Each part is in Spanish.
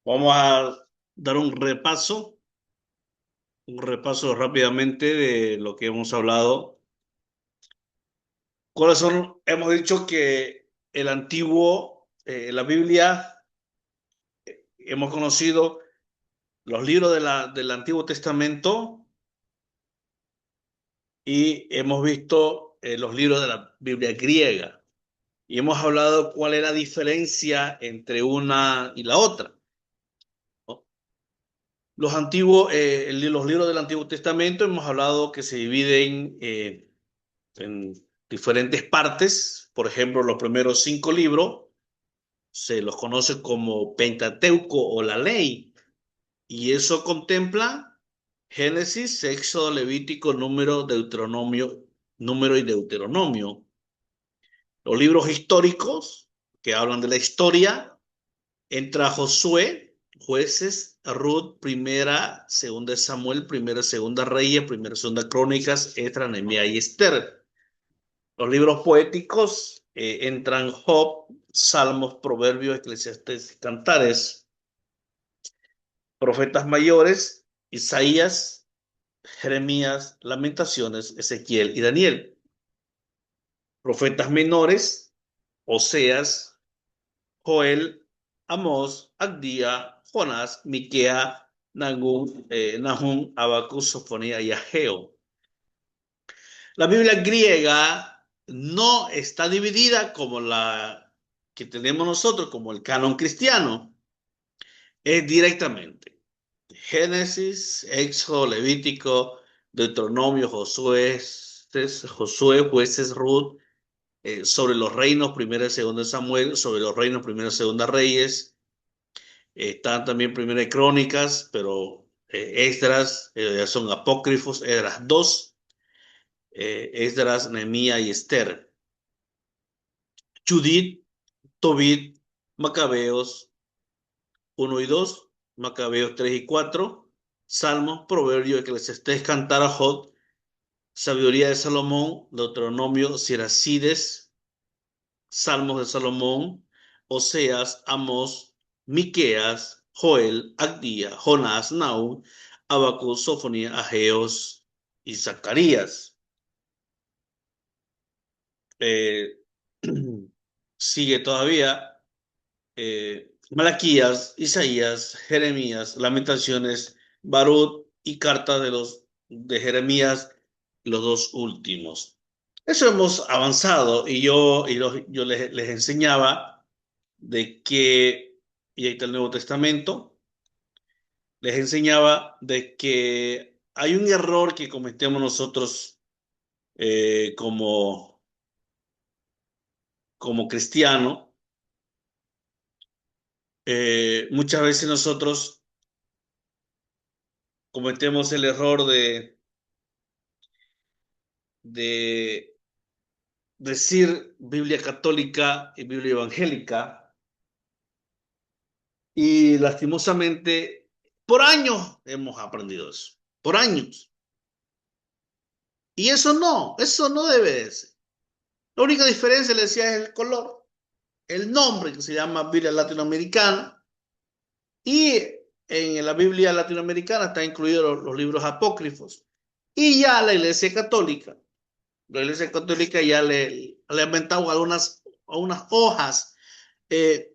Vamos a dar un repaso rápidamente de lo que hemos hablado. ¿Cuáles son? Hemos dicho que el antiguo, la Biblia, hemos conocido los libros del Antiguo Testamento y hemos visto los libros de la Biblia griega. Y hemos hablado cuál es la diferencia entre una y la otra, ¿no? Los libros del Antiguo Testamento hemos hablado que se dividen en diferentes partes. Por ejemplo, los primeros 5 libros se los conoce como Pentateuco o la ley, y eso contempla Génesis, Éxodo, Levítico, Número y Deuteronomio. Los libros históricos que hablan de la historia, entra Josué, Jueces, Ruth, Primera, Segunda Samuel, Primera, Segunda Reyes, Primera, Segunda Crónicas, Esdras, Nehemías y Esther. Los libros poéticos entran Job, Salmos, Proverbios, Eclesiastés, Cantares. Profetas mayores, Isaías, Jeremías, Lamentaciones, Ezequiel y Daniel. Profetas menores, Oseas, Joel, Amós, Abdía, Jonás, Miquea, Nahum, Habacuc, Sofonía y Ageo. La Biblia griega no está dividida como la que tenemos nosotros, como el canon cristiano. Es directamente Génesis, Éxodo, Levítico, Deuteronomio, Josué, Jueces, Ruth, sobre los reinos, primera y segunda de Samuel, sobre los reinos, primera y segunda Reyes. Están también primera y Crónicas, pero Esdras, son apócrifos, Esdras 2, Esdras, Nehemías y Esther. Judith, Tobit, Macabeos 1 y 2, Macabeos 3 y 4, Salmos, Proverbios, Eclesiastés, Cantar, Job, Sabiduría de Salomón, Deuteronomio, Siracides, Salmos de Salomón, Oseas, Amós, Miqueas, Joel, Abdía, Jonás, Nahum, Habacuc, Sofonía, Ageos y Zacarías. Eh, sigue todavía Malaquías, Isaías, Jeremías, Lamentaciones, Barut y cartas de Jeremías, los dos últimos. Eso hemos avanzado y yo les enseñaba de que, y ahí está el Nuevo Testamento, les enseñaba de que hay un error que cometemos nosotros como cristianos. Muchas veces nosotros cometemos el error de decir Biblia católica y Biblia evangélica, y lastimosamente por años hemos aprendido eso, por años. Y eso no debe de ser. La única diferencia, le decía, es el color, el nombre, que se llama Biblia latinoamericana, y en la Biblia latinoamericana están incluidos los libros apócrifos. Y ya la Iglesia Católica ya le ha inventado algunas hojas. Eh,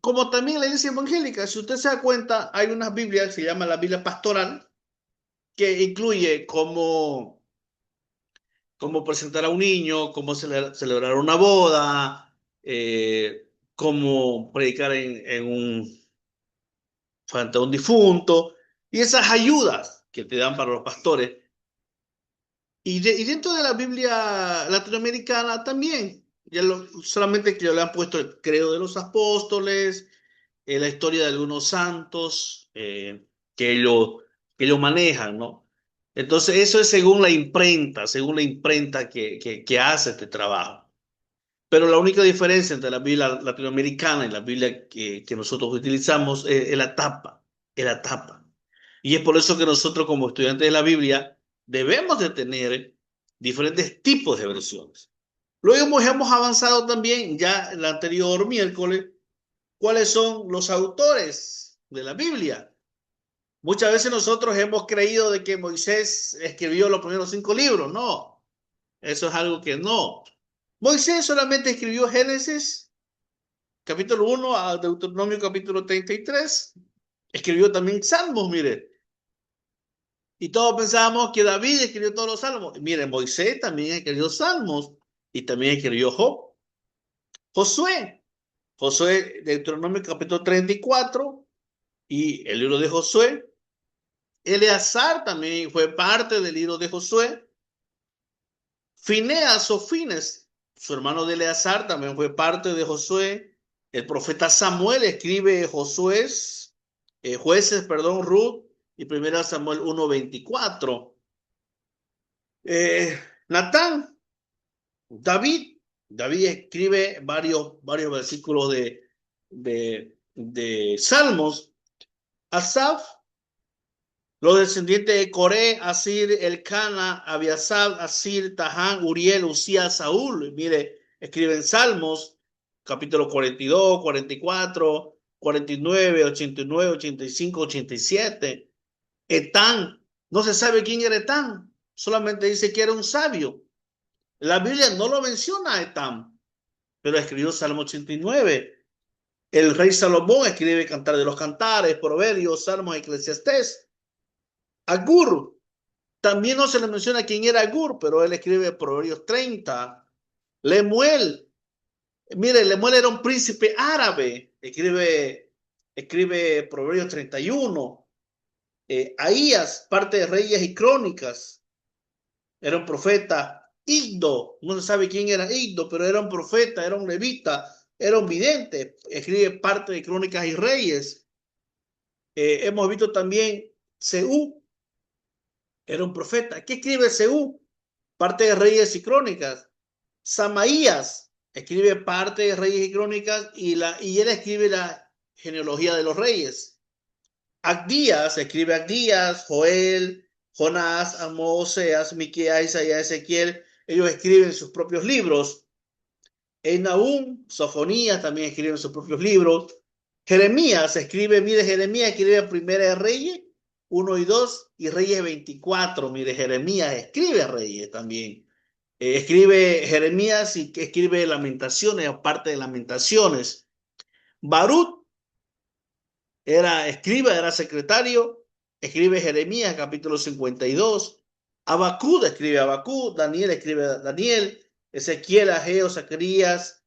Como también la iglesia evangélica, si usted se da cuenta, hay unas Biblias que se llama la Biblia pastoral, que incluye cómo presentar a un niño, cómo celebrar una boda, cómo predicar frente a un difunto, y esas ayudas que te dan para los pastores. Y dentro de la Biblia latinoamericana también, solamente que le han puesto el credo de los apóstoles, la historia de algunos santos que ellos manejan, ¿no? Entonces, eso es según la imprenta que hace este trabajo. Pero la única diferencia entre la Biblia latinoamericana y la Biblia que nosotros utilizamos es la tapa, es la tapa. Y es por eso que nosotros como estudiantes de la Biblia debemos de tener diferentes tipos de versiones. Luego hemos avanzado también ya el anterior miércoles cuáles son los autores. de la Biblia. Muchas veces nosotros hemos creído de que Moisés escribió los primeros 5 libros. No, eso es algo que no. Moisés solamente escribió Génesis, capítulo 1 a Deuteronomio, capítulo 33. Escribió también Salmos, mire. Y todos pensábamos que David escribió todos los salmos. Mire, Moisés también escribió salmos y también escribió Job. Josué, Deuteronomio capítulo 34 y el libro de Josué. Eleazar también fue parte del libro de Josué. Fineas o Fines, su hermano de Eleazar, también fue parte de Josué. El profeta Samuel escribe jueces, Ruth y 1 Samuel 1:24. Natán, David escribe varios versículos de Salmos. Asaf, los descendientes de Coré, Asir, Elcana, Abiasab, Asir, Tahán, Uriel, Usías, Saúl. Mire, escriben Salmos, capítulo 42, 44, 49, 89, 85, 87. Etán, no se sabe quién era Etán, solamente dice que era un sabio. La Biblia no lo menciona a Etán, pero escribió Salmo 89. El rey Salomón escribe Cantar de los Cantares, Proverbios, Salmos, Eclesiastés. Agur, también no se le menciona quién era Agur, pero él escribe Proverbios 30. Lemuel, mire, Lemuel era un príncipe árabe, escribe Proverbios 31. Ahías, parte de Reyes y Crónicas, era un profeta. Igdo, no se sabe quién era Igdo, pero era un profeta, era un levita, era un vidente, escribe parte de Crónicas y Reyes. Hemos visto también Seú, era un profeta. ¿Qué escribe Seú? Parte de Reyes y Crónicas. Samaías escribe parte de Reyes y Crónicas y él escribe la genealogía de los reyes. Abdías escribe Abdías, Joel, Jonás, Amós, Oseas, Miqueas, Isaías, Ezequiel. Ellos escriben sus propios libros. Nahum, Sofonías también escriben sus propios libros. Jeremías escribe, mire, Jeremías escribe Primera de Reyes 1 y 2 y Reyes 24. Mire, Jeremías escribe Reyes también. Escribe Jeremías y escribe Lamentaciones, parte de Lamentaciones. Barut era secretario, escribe Jeremías, capítulo 52. Abacud escribe Abacud, Daniel escribe Daniel, Ezequiel, Ageo, Zacarías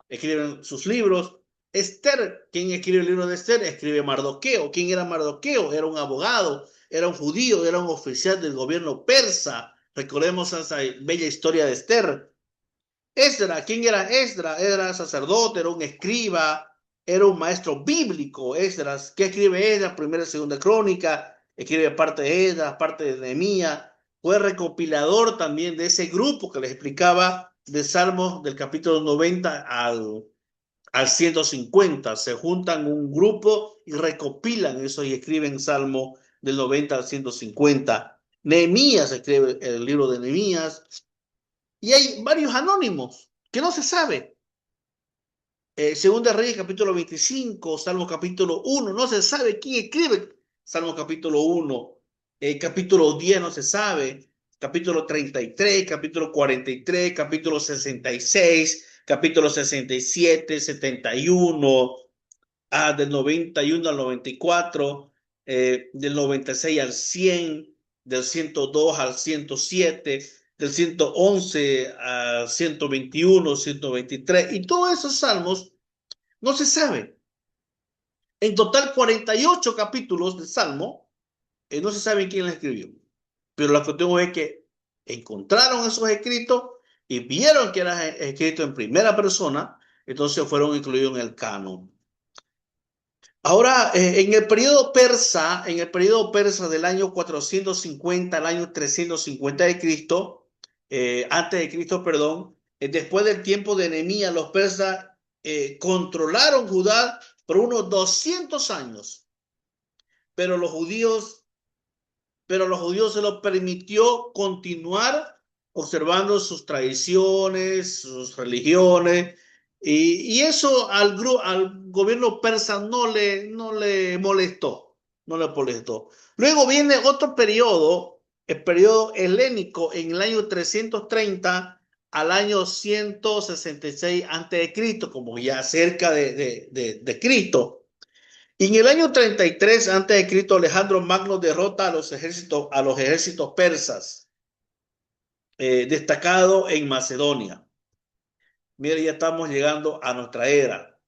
escriben sus libros. Esther, ¿quién escribe el libro de Esther? Escribe Mardoqueo. ¿Quién era Mardoqueo? Era un abogado, era un judío, era un oficial del gobierno persa. Recordemos esa bella historia de Esther. Esdra, ¿quién era Esdra? Era sacerdote, era un escriba, era un maestro bíblico. Esdras, ¿qué escribe Esdras? Primera y segunda crónica, escribe parte de Esdras, parte de Nehemías. Fue recopilador también de ese grupo que les explicaba de Salmos del capítulo 90 al 150. Se juntan un grupo y recopilan eso y escriben Salmo del 90 al 150. Nehemías escribe el libro de Nehemías. Y hay varios anónimos que no se sabe. Segunda Reyes capítulo 25, Salmo capítulo 1, no se sabe quién escribe Salmo capítulo 1. Capítulo 10 no se sabe. Capítulo 33, capítulo 43, capítulo 66, capítulo 67, 71, del 91 al 94, del 96 al 100, del 102 al 107, del 111 al 121, 123, y todos esos salmos no se sabe. En total 48 capítulos de salmo, no se sabe quién los escribió. Pero la cuestión es que encontraron esos escritos y vieron que eran escritos en primera persona, entonces fueron incluidos en el canon. Ahora, en el periodo persa del año 450 al año 350 de Cristo, antes de Cristo, perdón, después del tiempo de Nehemías, los persas controlaron Judá por unos 200 años, pero los judíos se los permitió continuar observando sus tradiciones, sus religiones, Y eso al gobierno persa no le molestó, no le molestó. Luego viene otro periodo, el periodo helénico, en el año 330 al año 166 antes de Cristo, como ya cerca de Cristo. Y en el año 33 antes de Cristo, Alejandro Magno derrota a los ejércitos persas, destacado en Macedonia. Mira, ya estamos llegando a nuestra era.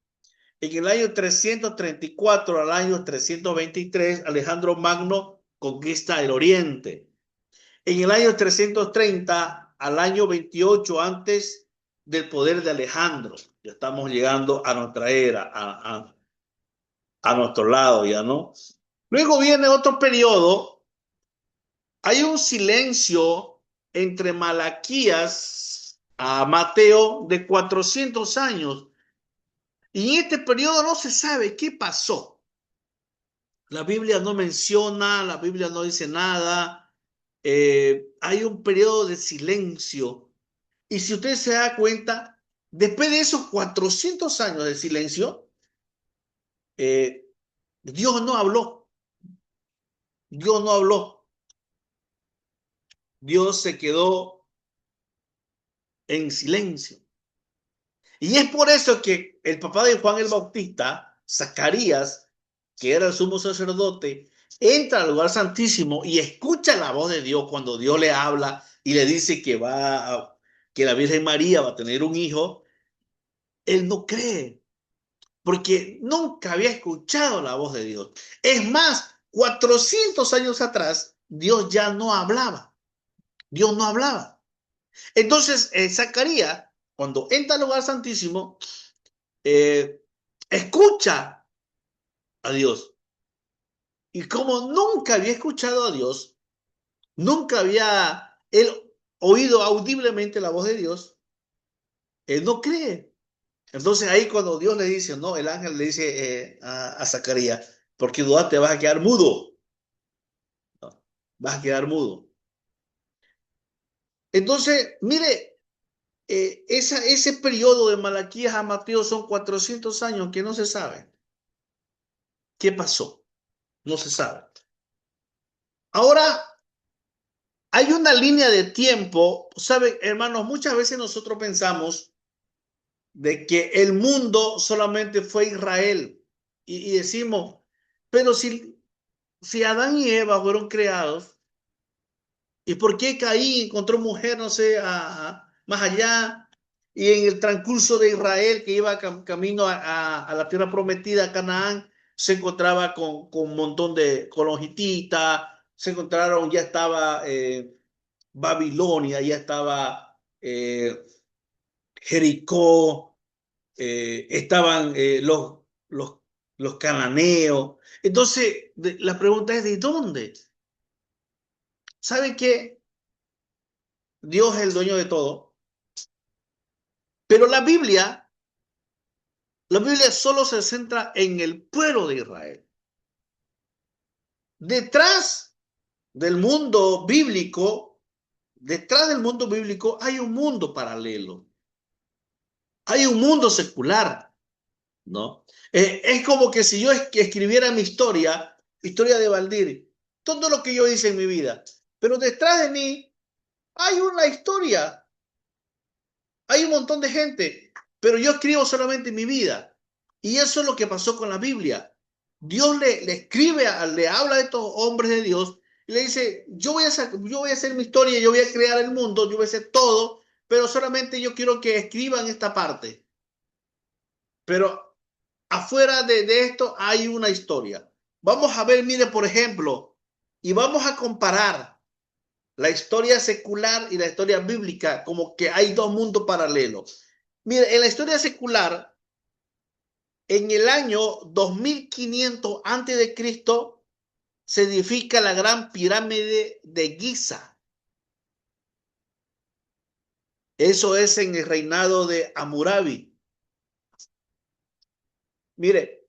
En el año 334 al año 323, Alejandro Magno conquista el Oriente. En el año 330 al año 28 antes del poder de Alejandro, ya estamos llegando a nuestra era, a nuestro lado ya, ¿no? Luego viene otro periodo, hay un silencio entre Malaquías a Mateo de 400 años. Y en este periodo no se sabe qué pasó. La Biblia no menciona, la Biblia no dice nada. Hay un periodo de silencio. Y si usted se da cuenta, después de esos 400 años de silencio, eh, Dios no habló. Dios no habló. Dios se quedó en silencio. Y es por eso que el papá de Juan el Bautista, Zacarías, que era el sumo sacerdote, entra al lugar santísimo y escucha la voz de Dios cuando Dios le habla y le dice que la Virgen María va a tener un hijo. Él no cree porque nunca había escuchado la voz de Dios. Es más, 400 años atrás, Dios ya no hablaba. Dios no hablaba. Entonces, Zacarías, cuando entra al lugar santísimo, eh, escucha a Dios. Y como nunca había escuchado a Dios, nunca había él oído audiblemente la voz de Dios, él no cree. Entonces ahí cuando Dios le dice, no, el ángel le dice a Zacarías, porque dudaste, vas a quedar mudo. ¿No? Vas a quedar mudo. Entonces, mire, ese periodo de Malaquías a Mateo son 400 años que no se sabe qué pasó. No se sabe. Ahora, hay una línea de tiempo, ¿saben, hermanos? Muchas veces nosotros pensamos de que el mundo solamente fue Israel y decimos, pero si Adán y Eva fueron creados, ¿y por qué Caín encontró mujer, no sé, más allá? Y en el transcurso de Israel, que iba camino a la tierra prometida, a Canaán, se encontraba con un montón con los hititas, se encontraron, ya estaba Babilonia, ya estaba Jericó, estaban los cananeos. Entonces, la pregunta es, ¿de dónde? ¿Saben que Dios es el dueño de todo? Pero la Biblia solo se centra en el pueblo de Israel. Detrás del mundo bíblico, detrás del mundo bíblico hay un mundo paralelo, hay un mundo secular, ¿no? Es como que si yo escribiera mi historia de Valdir, todo lo que yo hice en mi vida, pero detrás de mí hay una historia, hay un montón de gente, pero yo escribo solamente mi vida. Y eso es lo que pasó con la Biblia. Dios le escribe, le habla a estos hombres de Dios y le dice, yo voy a hacer mi historia, yo voy a crear el mundo, yo voy a hacer todo, pero solamente yo quiero que escriban esta parte. Pero afuera de esto hay una historia. Vamos a ver, mire, por ejemplo, y vamos a comparar la historia secular y la historia bíblica, como que hay dos mundos paralelos. Mire, en la historia secular, en el año 2500 antes de Cristo, se edifica la gran pirámide de Giza. Eso es en el reinado de Hammurabi. Mire,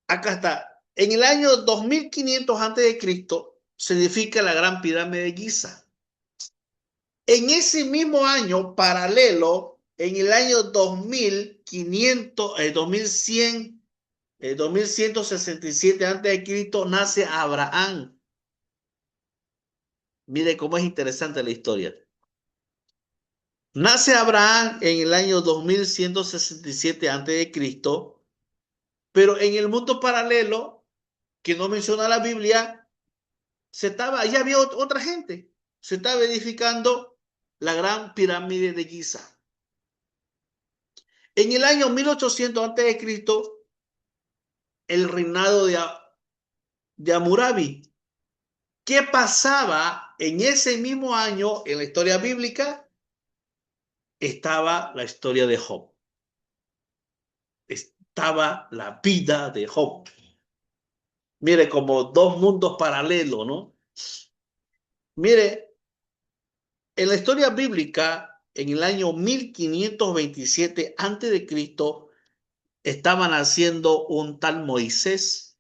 acá está. En el año 2500 antes de Cristo se edifica la gran pirámide de Giza. En ese mismo año, paralelo, En el año 2500, 2100, 2167 antes de Cristo nace Abraham. Mire cómo es interesante la historia. Nace Abraham en el año 2167 antes de Cristo, pero en el mundo paralelo que no menciona la Biblia, ya había otra gente. Se estaba edificando la gran pirámide de Giza. En el año 1800 antes de Cristo, el reinado de Hammurabi. ¿Qué pasaba en ese mismo año en la historia bíblica? Estaba la historia de Job. Estaba la vida de Job. Mire, como dos mundos paralelos, ¿no? Mire, en la historia bíblica, en el año 1527 antes de Cristo, estaban haciendo un tal Moisés.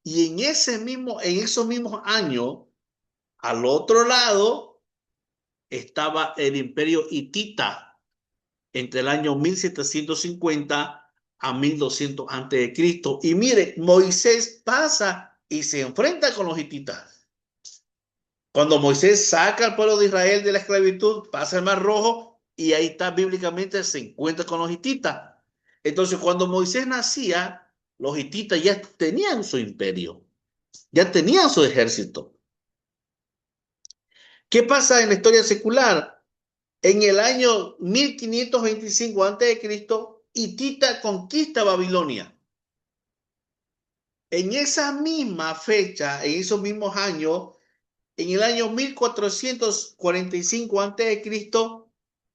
Y en esos mismos años, al otro lado, estaba el imperio hitita entre el año 1750 a 1200 antes de Cristo. Y mire, Moisés pasa y se enfrenta con los hititas. Cuando Moisés saca al pueblo de Israel de la esclavitud, pasa el Mar Rojo y ahí está bíblicamente, se encuentra con los hititas. Entonces, cuando Moisés nacía, los hititas ya tenían su imperio, ya tenían su ejército. ¿Qué pasa en la historia secular? En el año 1525 a.C., Hitita conquista Babilonia. En esa misma fecha, en esos mismos años, en el año 1445 a.C.,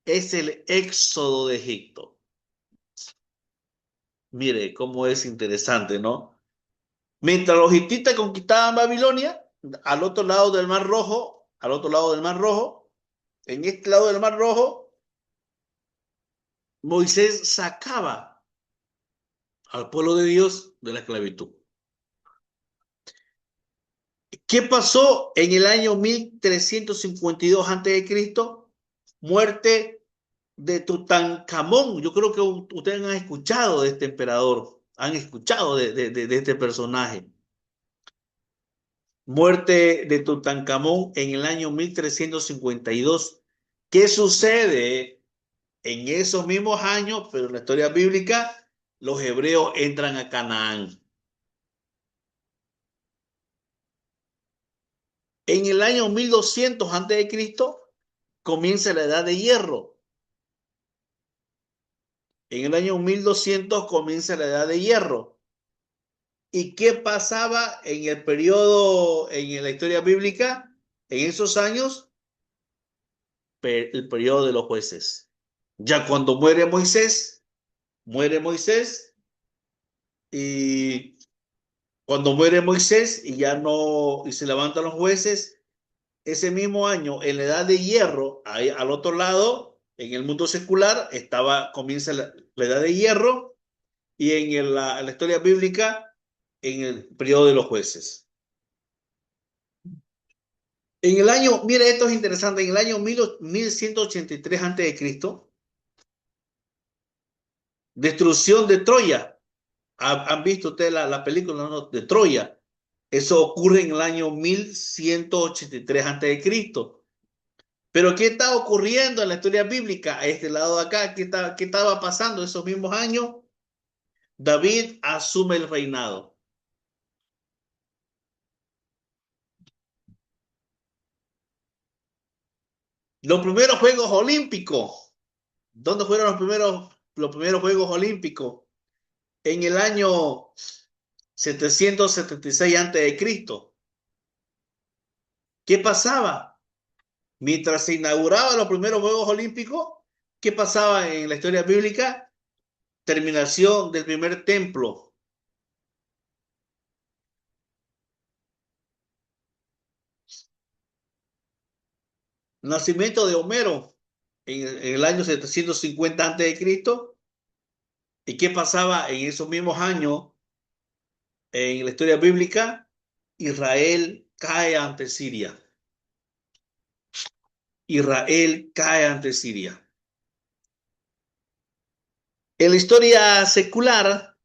es el éxodo de Egipto. Mire cómo es interesante, ¿no? Mientras los hititas conquistaban Babilonia, al otro lado del Mar Rojo, en este lado del Mar Rojo, Moisés sacaba al pueblo de Dios de la esclavitud. ¿Qué pasó en el año 1352 a.C.? Muerte de Tutankamón. Yo creo que ustedes han escuchado de este emperador, han escuchado de este personaje. Muerte de Tutankamón en el año 1352. ¿Qué sucede en esos mismos años? Pero en la historia bíblica, los hebreos entran a Canaán. En el año 1200 a.C. comienza la edad de hierro. En el año 1200 comienza la edad de hierro. ¿Y qué pasaba en el periodo, en la historia bíblica? En esos años, el periodo de los jueces. Ya cuando muere Moisés, y cuando muere Moisés y ya no, y se levantan los jueces, ese mismo año, en la edad de hierro, ahí al otro lado, en el mundo secular, comienza la edad de hierro, y en la historia bíblica, en el periodo de los jueces. En el año, mire, esto es interesante, en el año 1183 a.C., destrucción de Troya. ¿Han visto ustedes la película, no, de Troya? Eso ocurre en el año 1183 a.C. Pero ¿qué está ocurriendo en la historia bíblica? A este lado de acá, ¿qué estaba pasando esos mismos años? David asume el reinado. Los primeros Juegos Olímpicos. ¿Dónde fueron los primeros Juegos Olímpicos? En el año 776 a.C. ¿Qué pasaba? Mientras se inauguraban los primeros Juegos Olímpicos, ¿qué pasaba en la historia bíblica? Terminación del primer templo. Nacimiento de Homero en el año 750 a.C. ¿Y qué pasaba en esos mismos años en la historia bíblica? Israel cae ante Siria. Israel cae ante Siria. En la historia secular,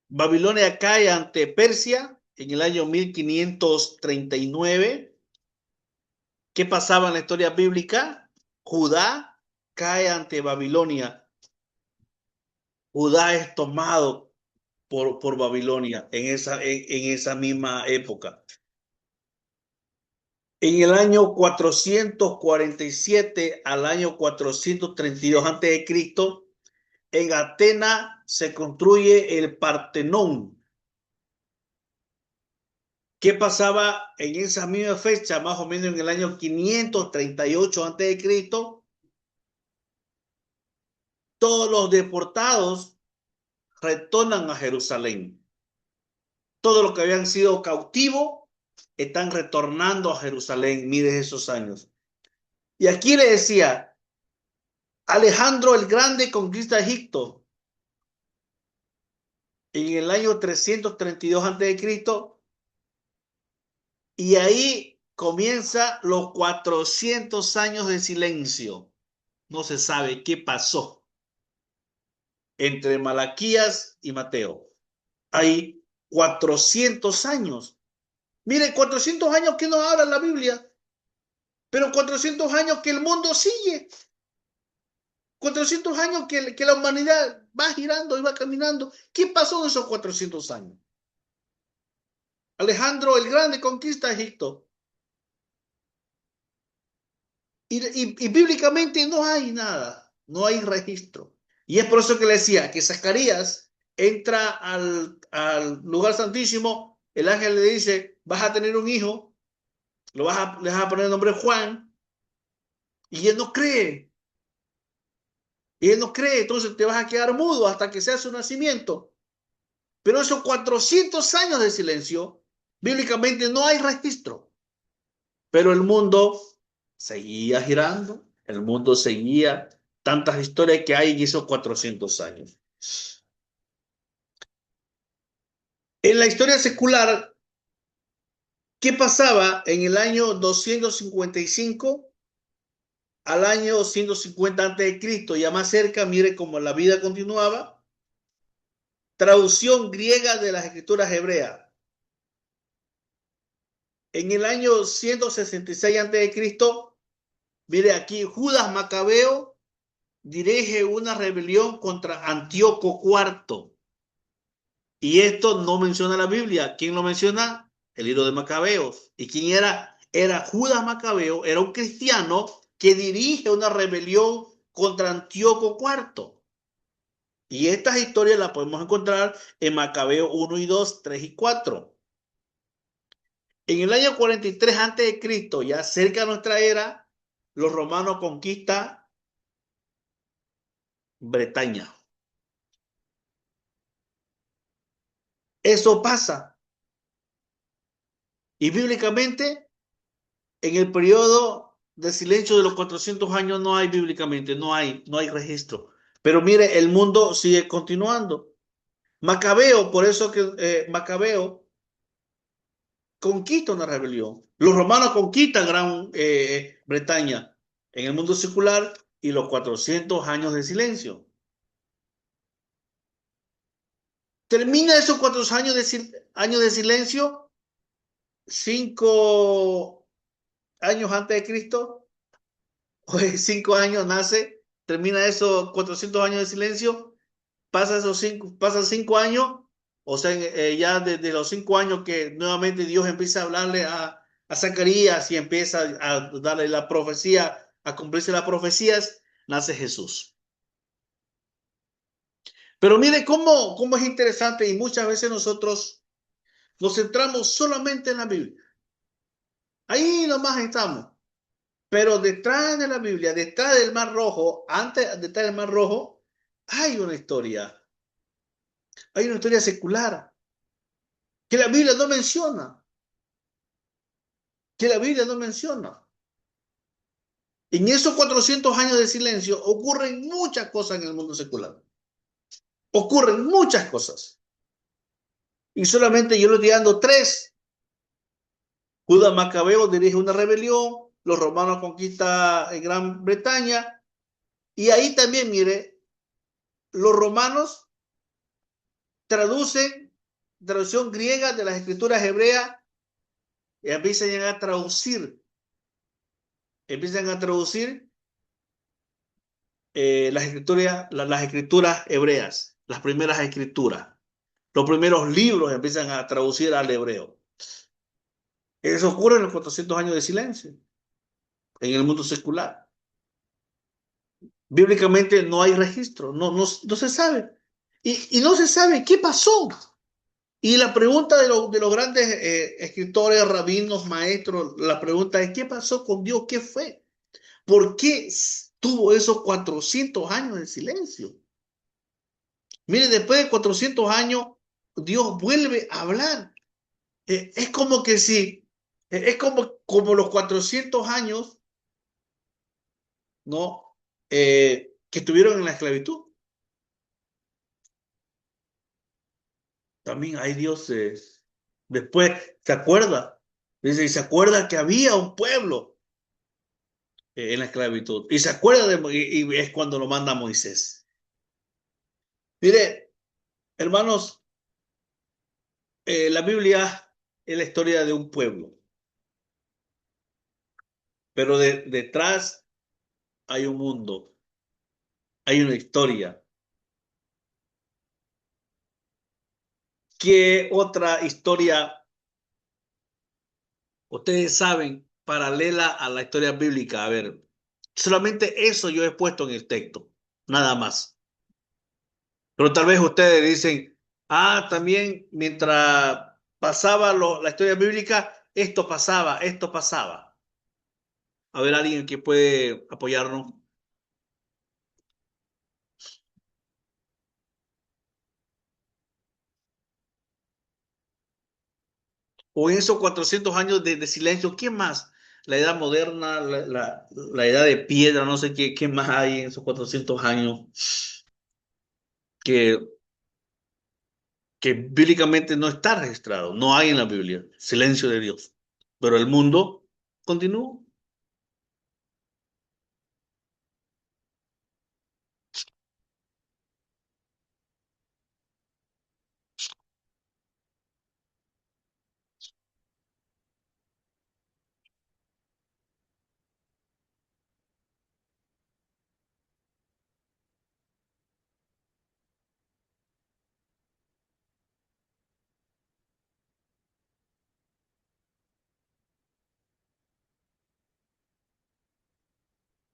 Babilonia cae ante Persia en el año 1539. ¿Qué pasaba en la historia bíblica? Judá cae ante Babilonia. Judá es tomado por Babilonia en esa misma época. En el año 447 al año 432 a.C., en Atenas se construye el Partenón. ¿Qué pasaba en esa misma fecha, más o menos en el año 538 a.C.? Todos los deportados retornan a Jerusalén. Todos los que habían sido cautivos están retornando a Jerusalén. Mire esos años. Y aquí le decía, Alejandro el Grande conquista Egipto en el año 332 a.C. y ahí comienza los 400 años de silencio. No se sabe qué pasó entre Malaquías y Mateo. Hay 400 años. Mire, 400 años que no habla la Biblia, pero 400 años que el mundo sigue. 400 años que la humanidad va girando y va caminando. ¿Qué pasó en esos 400 años? Alejandro el Grande conquista Egipto. Y bíblicamente no hay nada, no hay registro. Y es por eso que le decía que Zacarías entra al lugar santísimo, el ángel le dice, vas a tener un hijo, le vas a poner el nombre Juan, y él no cree. Y él no cree, entonces te vas a quedar mudo hasta que sea su nacimiento. Pero esos 400 años de silencio, bíblicamente no hay registro. Pero el mundo seguía girando, el mundo seguía, tantas historias que hay en esos 400 años. En la historia secular, ¿qué pasaba en el año 255 al año 150 a.C.? Ya más cerca, mire cómo la vida continuaba. Traducción griega de las escrituras hebreas. En el año 166 a.C., mire aquí, Judas Macabeo dirige una rebelión contra Antíoco IV. Y esto no menciona la Biblia. ¿Quién lo menciona? El libro de Macabeos. ¿Y quién era? Era Judas Macabeo, era un cristiano que dirige una rebelión contra Antíoco IV. Y estas historias las podemos encontrar en Macabeo 1 y 2, 3 y 4. En el año 43 a.C., ya cerca de nuestra era, los romanos conquistan Bretaña. Eso pasa. Y bíblicamente, en el periodo de silencio de los 400 años no hay bíblicamente, no hay registro. Pero mire, el mundo sigue continuando. Macabeo, por eso que Macabeo conquista una rebelión. Los romanos conquistan Gran Bretaña en el mundo secular y los 400 años de silencio. Termina esos 400 años de silencio, 5 años antes de Cristo, pues 5 años nace, termina esos 400 años de silencio, pasan 5 años, o sea, ya desde los 5 años que nuevamente Dios empieza a hablarle a Zacarías y empieza a darle la profecía, a cumplirse las profecías, nace Jesús. Pero mire cómo es interesante y muchas veces nosotros nos centramos solamente en la Biblia. Ahí nomás estamos. Pero detrás de la Biblia, detrás del Mar Rojo, detrás del Mar Rojo, hay una historia. Hay una historia secular que la Biblia no menciona. Que la Biblia no menciona. En esos 400 años de silencio ocurren muchas cosas en el mundo secular. Ocurren muchas cosas. Y solamente yo le estoy dando 3. Judas Macabeo dirige una rebelión, los romanos conquistan Gran Bretaña, y ahí también, mire, los romanos traducción griega de las escrituras hebreas, y empiezan a traducir las escrituras hebreas, las primeras escrituras. Los primeros libros empiezan a traducir al hebreo. Eso ocurre en los 400 años de silencio, en el mundo secular. Bíblicamente no hay registro, no se sabe. Y no se sabe qué pasó. Y la pregunta de los grandes escritores, rabinos, maestros, la pregunta es, ¿qué pasó con Dios? ¿Qué fue? ¿Por qué tuvo esos 400 años de silencio? Mire, después de 400 años, Dios vuelve a hablar. Es como que si, es como los 400 años, ¿no? Que estuvieron en la esclavitud. También hay dioses. Después, ¿se acuerda? Dice, y se acuerda que había un pueblo en la esclavitud. Y se acuerda y es cuando lo manda Moisés. Mire, hermanos, la Biblia es la historia de un pueblo, pero detrás hay un mundo, hay una historia. ¿Qué otra historia ustedes saben paralela a la historia bíblica? A ver, solamente eso yo he puesto en el texto, nada más. Pero tal vez ustedes dicen, también mientras pasaba la historia bíblica, esto pasaba, esto pasaba. A ver, alguien que puede apoyarnos. O en esos 400 años de silencio, ¿qué más? La edad moderna, la edad de piedra, no sé qué más hay en esos 400 años que, que bíblicamente no está registrado, no hay en la Biblia, silencio de Dios. Pero el mundo continúa.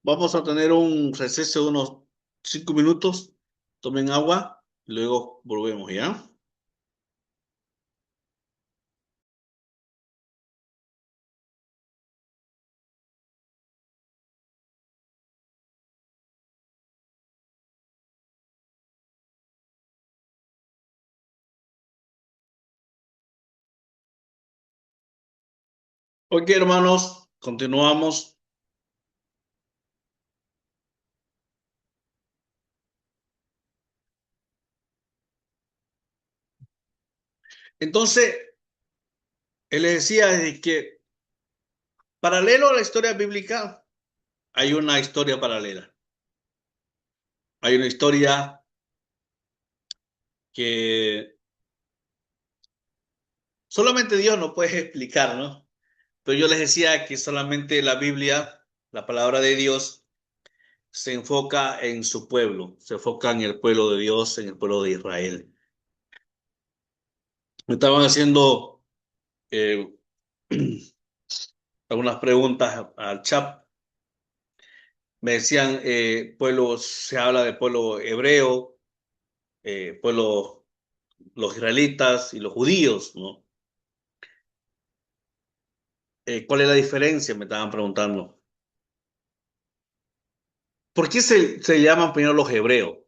Vamos a tener un receso de unos 5 minutos. Tomen agua, luego volvemos, ¿ya? Ok, hermanos, continuamos. Entonces, él les decía de que paralelo a la historia bíblica, hay una historia paralela. Hay una historia que solamente Dios nos puede explicar, ¿no? Pero yo les decía que solamente la Biblia, la palabra de Dios, se enfoca en su pueblo, se enfoca en el pueblo de Dios, en el pueblo de Israel. Me estaban haciendo eh, algunas preguntas al chat. Me decían, pueblo, se habla de pueblo hebreo, pueblo, los israelitas y los judíos, ¿no? ¿Cuál es la diferencia? Me estaban preguntando. ¿Por qué se llaman primero los hebreos?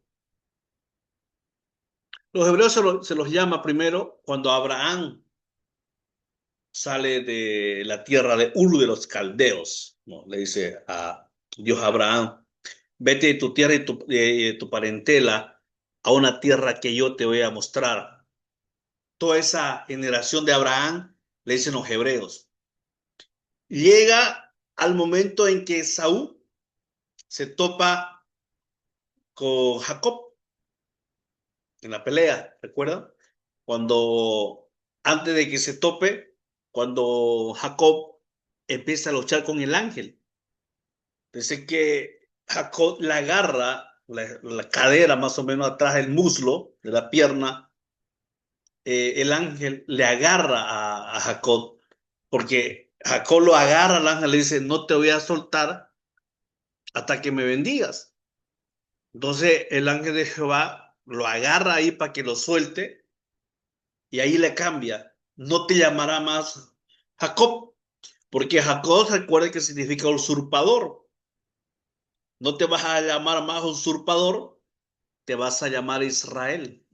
Los hebreos se los llama primero cuando Abraham sale de la tierra de Ur de los Caldeos, ¿no? Le dice a Dios a Abraham, vete de tu tierra y tu parentela a una tierra que yo te voy a mostrar. Toda esa generación de Abraham le dicen los hebreos. Llega al momento en que Saúl se topa con Jacob en la pelea, ¿recuerdan? Cuando, antes de que se tope, cuando Jacob empieza a luchar con el ángel. Dice que Jacob la agarra, la cadera más o menos atrás del muslo, de la pierna, el ángel le agarra a Jacob, porque Jacob lo agarra al ángel y le dice, no te voy a soltar hasta que me bendigas. Entonces el ángel de Jehová lo agarra ahí para que lo suelte y ahí le cambia. No te llamará más Jacob, porque Jacob recuerda que significa usurpador. No te vas a llamar más usurpador, te vas a llamar Israel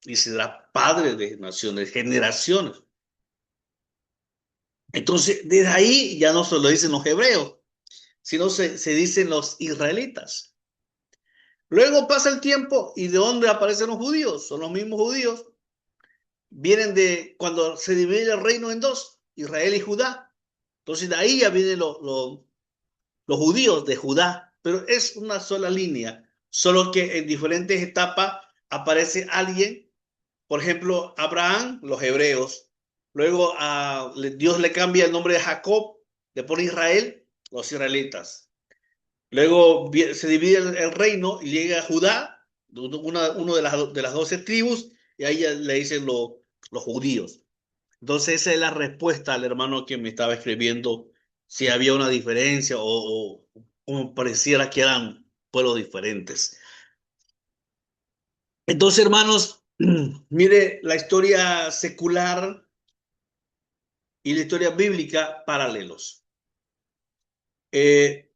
y será padre de naciones, generaciones. Entonces, desde ahí ya no se lo dicen los hebreos, sino se dicen los israelitas. Luego pasa el tiempo y ¿de dónde aparecen los judíos? Son los mismos judíos. Vienen de cuando se divide el reino en dos, Israel y Judá. Entonces de ahí ya vienen los judíos de Judá, pero es una sola línea, solo que en diferentes etapas aparece alguien, por ejemplo, Abraham, los hebreos, luego Dios le cambia el nombre de Jacob, le pone Israel, los israelitas. Luego se divide el reino y llega a Judá, uno de las 12 tribus, y ahí le dicen los judíos. Entonces esa es la respuesta al hermano que me estaba escribiendo, si había una diferencia o pareciera que eran pueblos diferentes. Entonces, hermanos, mire la historia secular y la historia bíblica paralelos. Eh,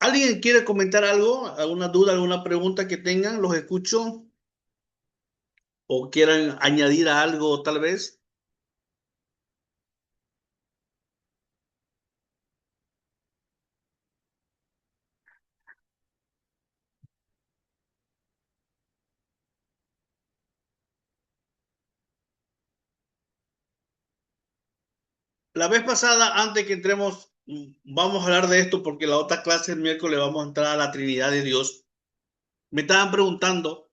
¿Alguien quiere comentar algo? ¿Alguna duda, alguna pregunta que tengan? Los escucho. ¿O quieran añadir a algo tal vez? La vez pasada, antes que entremos, vamos a hablar de esto porque la otra clase el miércoles vamos a entrar a la Trinidad de Dios. Me estaban preguntando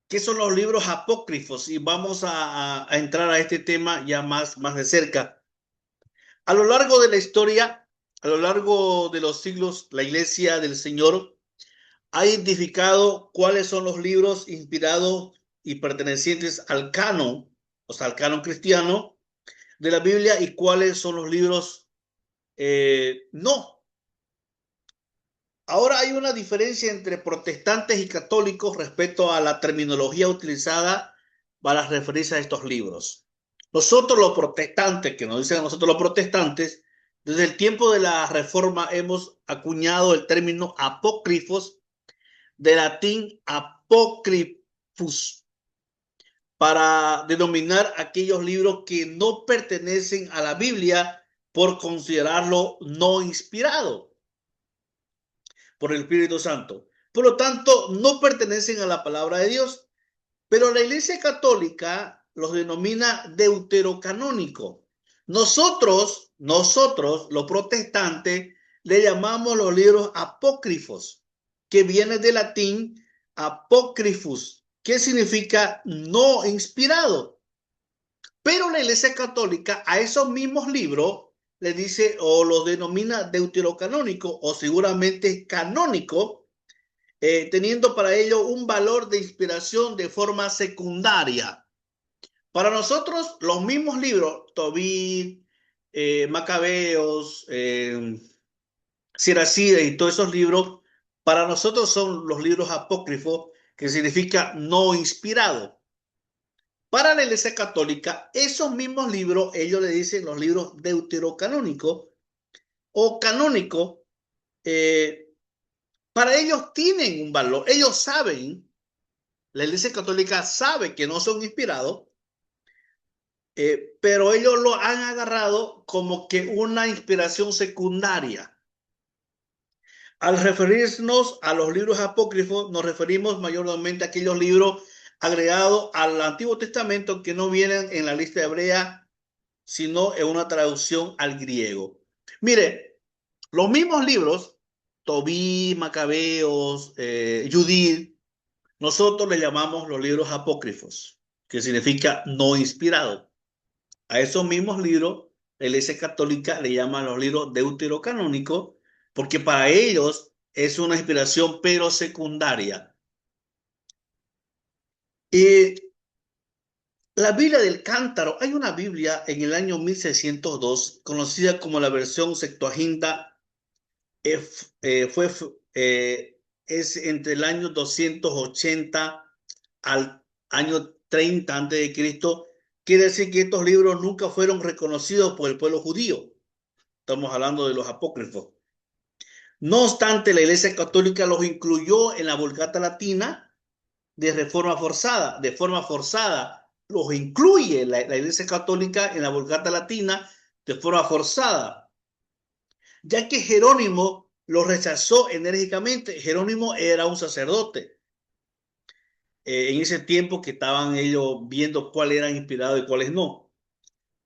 qué son los libros apócrifos y vamos a entrar a este tema ya más de cerca. A lo largo de la historia, a lo largo de los siglos, la Iglesia del Señor ha identificado cuáles son los libros inspirados y pertenecientes al canon, o sea, al canon cristiano de la Biblia y cuáles son los libros no. Ahora hay una diferencia entre protestantes y católicos respecto a la terminología utilizada para referirse a estos libros. Nosotros los protestantes, que nos dicen a nosotros los protestantes, desde el tiempo de la Reforma hemos acuñado el término apócrifos, de latín apócrifus, para denominar aquellos libros que no pertenecen a la Biblia por considerarlo no inspirado por el Espíritu Santo. Por lo tanto, no pertenecen a la palabra de Dios. Pero la Iglesia Católica los denomina deuterocanónico. Nosotros, los protestantes, le llamamos los libros apócrifos, que viene del latín apócrifus, que significa no inspirado. Pero la Iglesia Católica a esos mismos libros le dice o los denomina deuterocanónico o seguramente canónico, teniendo para ello un valor de inspiración de forma secundaria. Para nosotros, los mismos libros, Tobit, Macabeos, Siracide y todos esos libros, para nosotros son los libros apócrifos, que significa no inspirado. Para la Iglesia Católica, esos mismos libros, ellos le dicen los libros deuterocanónicos o canónicos, para ellos tienen un valor. Ellos saben, la Iglesia Católica sabe que no son inspirados, pero ellos lo han agarrado como que una inspiración secundaria. Al referirnos a los libros apócrifos, nos referimos mayormente a aquellos libros agregados al Antiguo Testamento que no vienen en la lista hebrea, sino en una traducción al griego. Mire, los mismos libros, Tobí, Macabeos, Judith, nosotros le llamamos los libros apócrifos, que significa no inspirado. A esos mismos libros, la Iglesia Católica le llama los libros deuterocanónicos, porque para ellos es una inspiración, pero secundaria. Y la Biblia del Cántaro, hay una Biblia en el año 1602, conocida como la versión Septuaginta, fue, es entre el año 280 al año 30 antes de Cristo. Quiere decir que estos libros nunca fueron reconocidos por el pueblo judío. Estamos hablando de los apócrifos. No obstante, la Iglesia Católica los incluyó en la Vulgata Latina de forma forzada. Los incluye la Iglesia Católica en la Vulgata Latina de forma forzada, ya que Jerónimo los rechazó enérgicamente. Jerónimo era un sacerdote. En ese tiempo que estaban ellos viendo cuáles eran inspirados y cuáles no.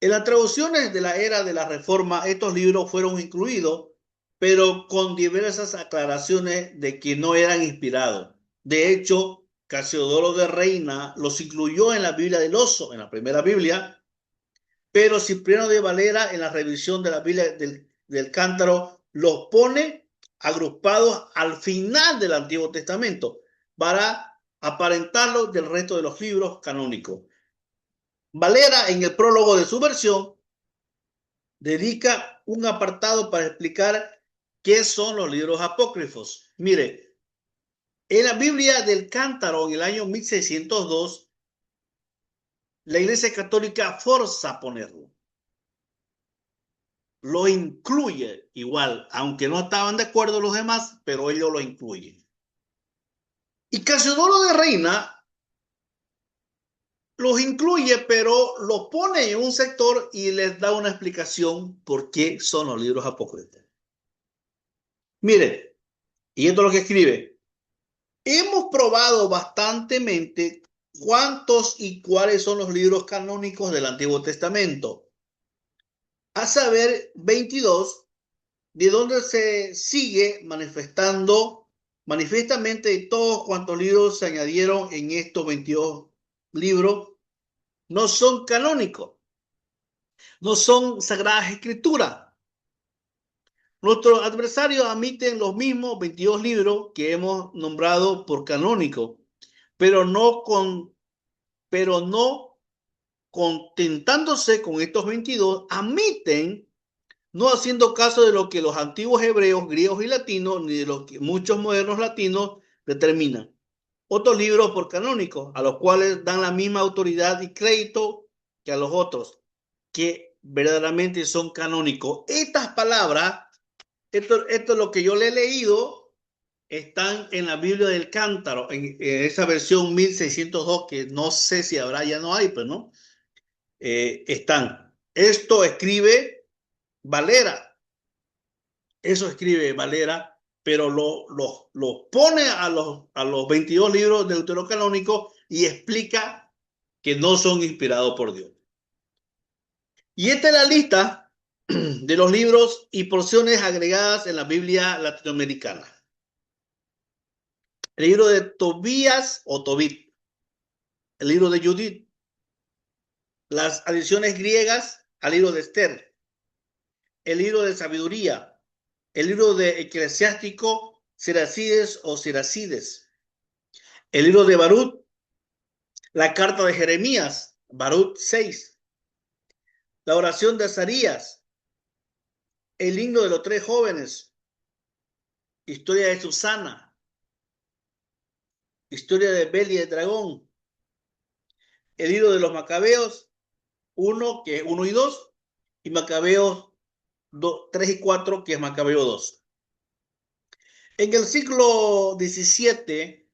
En las traducciones de la era de la Reforma, estos libros fueron incluidos, pero con diversas aclaraciones de que no eran inspirados. De hecho, Casiodoro de Reina los incluyó en la Biblia del Oso, en la primera Biblia, pero Cipriano de Valera en la revisión de la Biblia del Cántaro los pone agrupados al final del Antiguo Testamento para aparentarlos del resto de los libros canónicos. Valera, en el prólogo de su versión, dedica un apartado para explicar qué son los libros apócrifos. Mire, en la Biblia del Cántaro, en el año 1602, la Iglesia Católica forza a ponerlo. Lo incluye igual, aunque no estaban de acuerdo los demás, pero ellos lo incluyen. Y Casiodoro de Reina los incluye, pero los pone en un sector y les da una explicación por qué son los libros apócrifos. Mire, y esto es lo que escribe. Hemos probado bastantemente cuántos y cuáles son los libros canónicos del Antiguo Testamento. A saber, 22, de donde se sigue manifiestamente todos cuantos libros se añadieron en estos 22 libros, no son canónicos, no son sagradas escrituras. Nuestros adversarios admiten los mismos 22 libros que hemos nombrado por canónicos, pero no contentándose con estos 22, admiten, no haciendo caso de lo que los antiguos hebreos, griegos y latinos, ni de lo que muchos modernos latinos determinan. Otros libros por canónicos, a los cuales dan la misma autoridad y crédito que a los otros, que verdaderamente son canónicos. Estas palabras, esto es lo que yo le he leído, están en la Biblia del Cántaro, en esa versión 1602, que no sé si habrá, ya no hay, pero no. Están. Esto escribe Valera. Eso escribe Valera, pero lo pone a los 22 libros deuterocanónicos y explica que no son inspirados por Dios. Y esta es la lista de los libros y porciones agregadas en la Biblia latinoamericana. El libro de Tobías o Tobit, el libro de Judith, las adiciones griegas al libro de Esther, el libro de Sabiduría, el libro de Eclesiástico Siracides o Siracides, el libro de Barut, la carta de Jeremías, Barut 6, la oración de Azarías, el himno de los 3 jóvenes, historia de Susana, historia de Beli el dragón, el libro de los Macabeos 1, que es 1 y 2, y Macabeos 3 y 4, que es Macabeo 2. En el siglo XVII,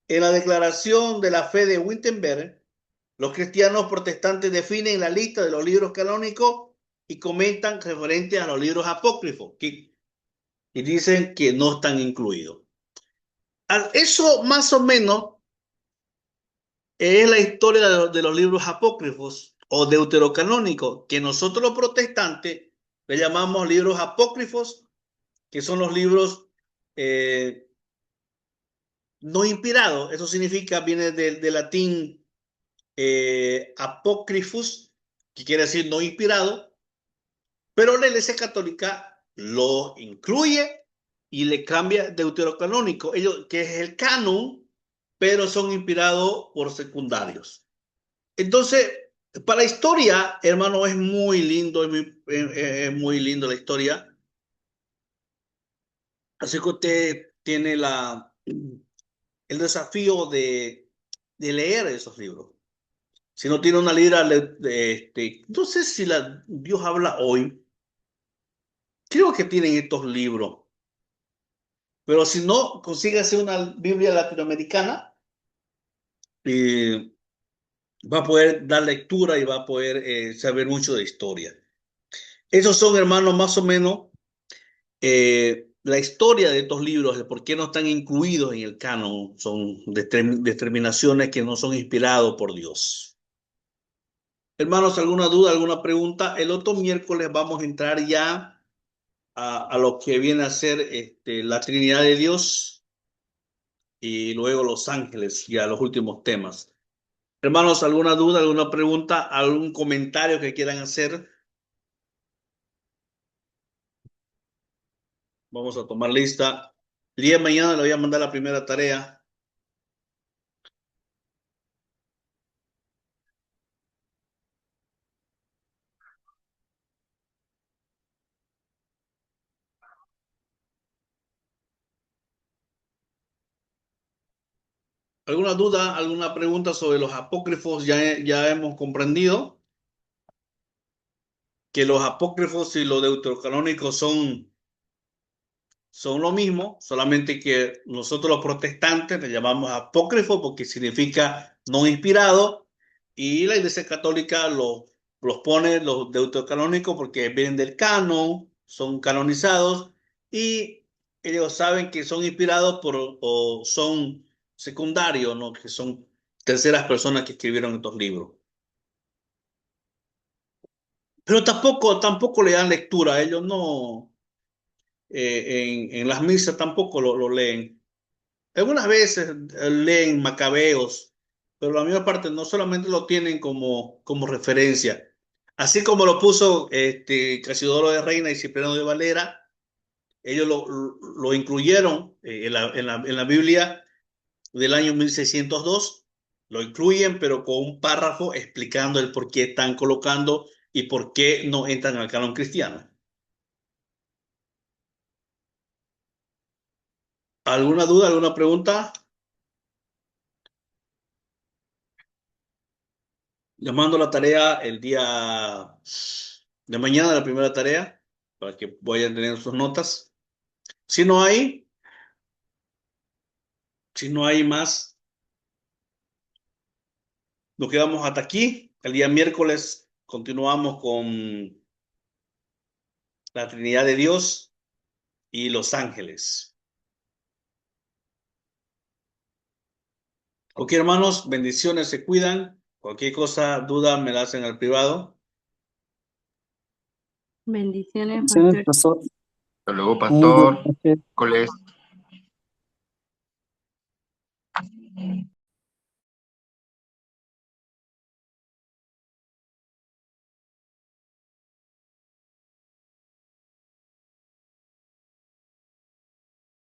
en la declaración de la fe de Wittenberg, los cristianos protestantes definen la lista de los libros canónicos y comentan referente a los libros apócrifos y dicen que no están incluidos. Eso más o menos es la historia de los libros apócrifos o deuterocanónicos, que nosotros los protestantes le llamamos libros apócrifos, que son los libros no inspirado. Eso significa, viene del latín apócrifus, que quiere decir no inspirado, pero la Iglesia Católica lo incluye y le cambia deuterocanónico, ellos, que es el canon, pero son inspirados por secundarios. Entonces, para la historia, hermano, es muy lindo, es muy lindo la historia. Así que usted tiene el desafío de leer esos libros. Si no tiene una libra, no sé si Dios habla hoy. Creo que tienen estos libros. Pero si no, consígase una Biblia latinoamericana y va a poder dar lectura y va a poder saber mucho de historia. Esos son, hermanos, más o menos la historia de estos libros, de por qué no están incluidos en el canon. Son determinaciones que no son inspirados por Dios. Hermanos, ¿alguna duda, alguna pregunta? El otro miércoles vamos a entrar ya a lo que viene a ser la Trinidad de Dios y luego los ángeles, ya los últimos temas. Hermanos, ¿alguna duda, alguna pregunta, algún comentario que quieran hacer? Vamos a tomar lista. El día de mañana le voy a mandar la primera tarea. ¿Alguna duda, alguna pregunta sobre los apócrifos? Ya hemos comprendido que los apócrifos y los deuterocanónicos son lo mismo, solamente que nosotros los protestantes le llamamos apócrifo porque significa no inspirado, y la Iglesia Católica los pone los deuterocanónicos porque vienen del canon, son canonizados, y ellos saben que son inspirados o son secundarios, ¿no? Que son terceras personas que escribieron estos libros. Pero tampoco le dan lectura, ellos no, en las misas tampoco lo leen. Algunas veces leen Macabeos, pero la mayor parte no solamente lo tienen como referencia. Así como lo puso Casiodoro de Reina y Cipriano de Valera, ellos lo incluyeron en la Biblia del año 1602, lo incluyen, pero con un párrafo explicando el por qué están colocando y por qué no entran al canon cristiano. ¿Alguna duda, alguna pregunta? Les mando la tarea el día de mañana, la primera tarea, para que vayan a tener sus notas. Si no hay, si no hay más, nos quedamos hasta aquí. El día miércoles continuamos con la Trinidad de Dios y los ángeles. Ok, hermanos, bendiciones, se cuidan. Cualquier cosa, duda, me la hacen al privado. Bendiciones, Bendiciones, pastor. pastor. Hasta luego, Muy buenas pastor. noches. Miércoles.